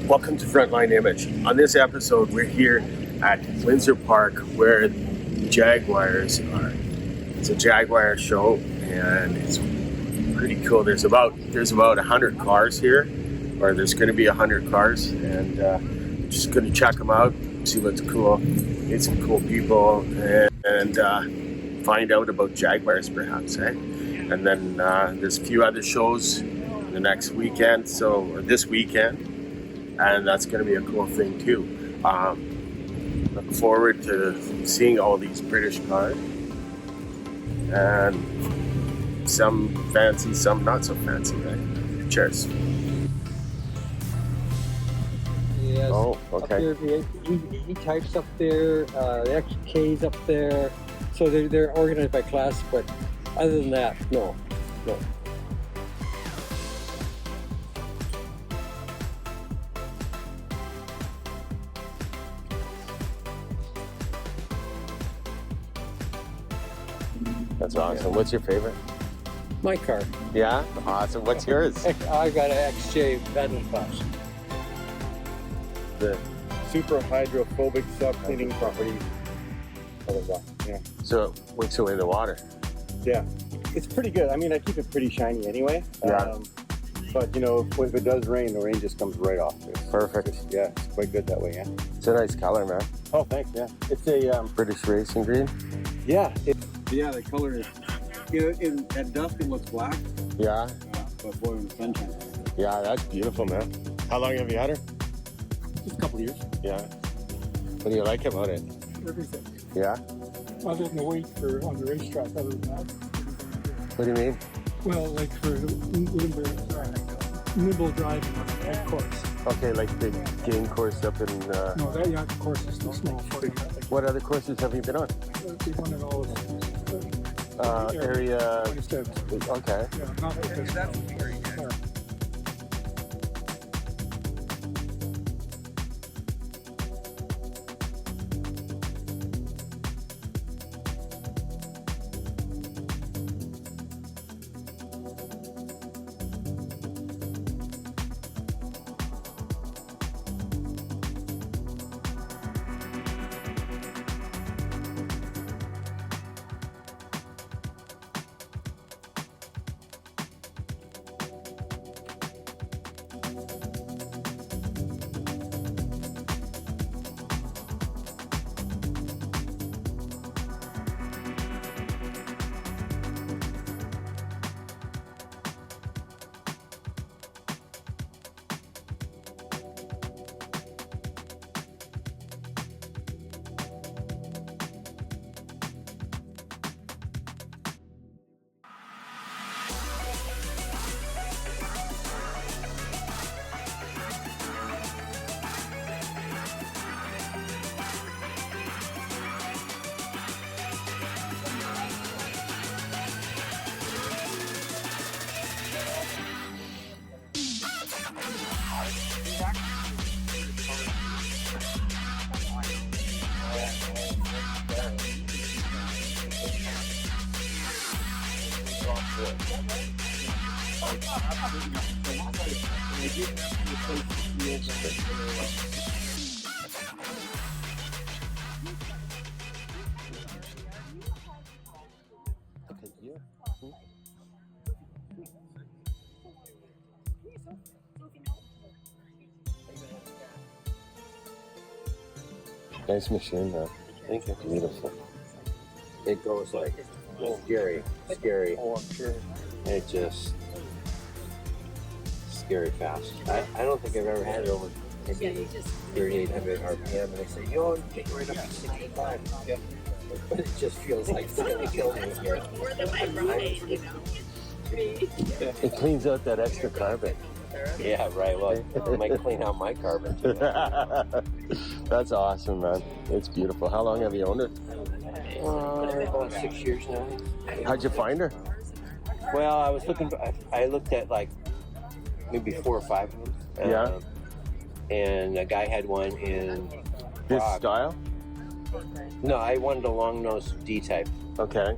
Welcome to Frontline Image. On this episode, we're here at Windsor Park where the Jaguars are. It's a Jaguar show and it's pretty cool. There's about 100 cars here, or there's going to be 100 cars, and I'm just going to check them out, see what's cool, meet some cool people, and find out about Jaguars perhaps, eh? And then there's a few other shows the next weekend, or this weekend. And that's going to be a cool thing too. Look forward to seeing all these British cars, and some fancy, some not so fancy, right? Cheers. Yes. Oh, okay. Up there, the E-types up there, the XK's up there. So they're organized by class, but other than that, no. That's awesome. What's your favorite? My car. Yeah? Awesome. What's yours? I got an XJ Vandal Class. The super hydrophobic self-cleaning properties. Yeah. So it wicks away the water. Yeah. It's pretty good. I mean, I keep it pretty shiny anyway. Yeah. But you know, if it does rain, the rain just comes right off. Perfect. It's quite good that way, yeah. It's a nice color, man. Oh, thanks, yeah. It's a, British racing green. yeah. The color is, at dusk it looks black. Yeah. But boy, when the sun shines. Yeah, that's beautiful, man. How long have you had her? Just a couple years. Yeah. What do you like about it? Everything. Yeah? Other than the weight on the racetrack, other than that. What do you mean? Well, like for nimble driving on a tight course. Okay, like the game course up in... No, that yacht course is too small for you. What other courses have you been on? We won it all of them. Area... 27. Okay. Yeah, not like this. Yeah. Nice machine, man. Thank you. Beautiful. It goes like scary. Oh, I'm sure. It just scary fast. I don't think I've ever had it over maybe 3,800 RPM, and they say, yo, you get right up to 65. Yeah. But it just feels like it's going to kill me here. It cleans out that extra carbon. Yeah, right. Well, it might clean out my carbon too. That's awesome, man. It's beautiful. How long have you owned it? About 6 years now. How'd you find her? Well, I looked at like maybe 4 or 5 of them. Yeah. And a guy had one in This Prague. style? No, I wanted a long-nosed D-type. Okay.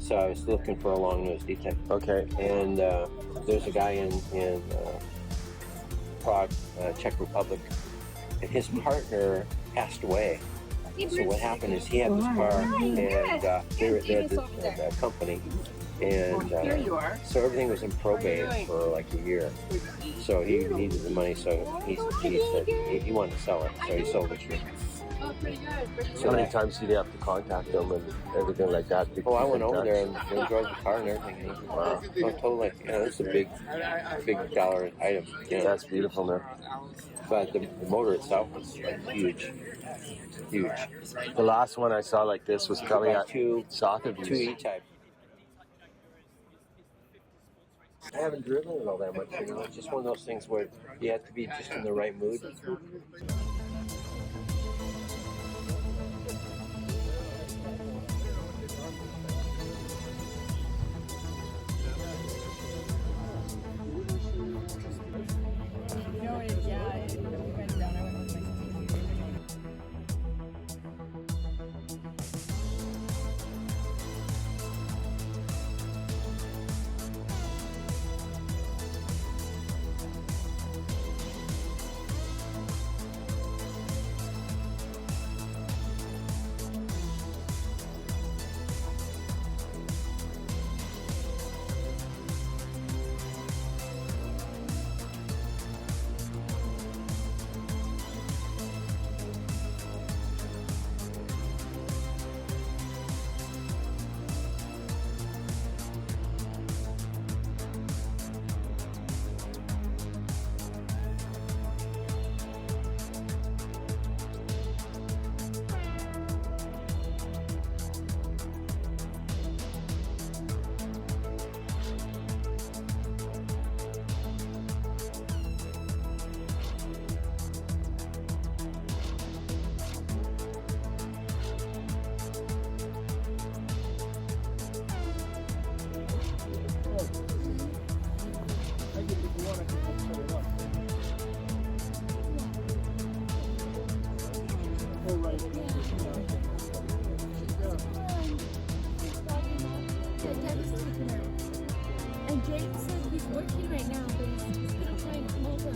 So I was looking for a long-nosed D-type. Okay. And there's a guy in Prague, Czech Republic, and his partner passed away. So what happened is he had this car, and they had the company, and so everything was in probate for like a year. So he needed the money, so he said he wanted to sell it, so he sold it to me. So many times did you have to contact them and everything like that? Oh, I went over there and they drove the car and everything. Wow. So totally, it's a big dollar item. That's beautiful, man. But the motor itself was like huge. The last one I saw like this was coming at south of you. 2 E-type. I haven't driven it all that much. It's just one of those things where you have to be just in the right mood. And James said he's working right now, but he's gonna try and come over.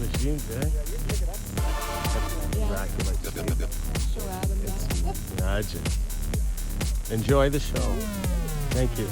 machines, eh? Yeah. Exactly like the Show Adam that. Yep. Imagine. Enjoy the show. Thank you.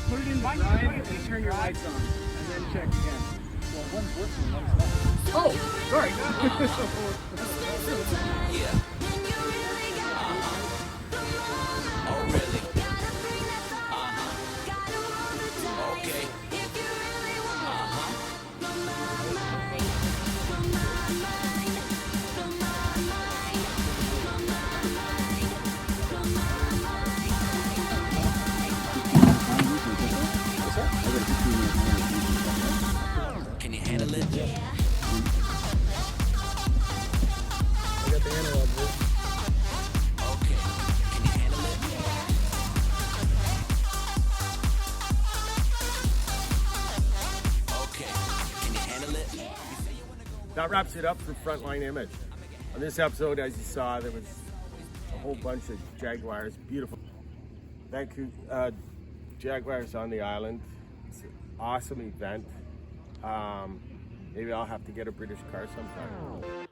Put it in drive and turn your lights on, and then check again. Well, one's working, one's not. Oh, sorry. Oh, really? Okay. Can you handle it? I got the analog version. Okay. Can you handle it? Okay. Can you handle it? That wraps it up for Frontline Image. On this episode, as you saw, there was a whole bunch of Jaguars, beautiful. Vancouver Jaguars on the island. It's an awesome event. Maybe I'll have to get a British car sometime.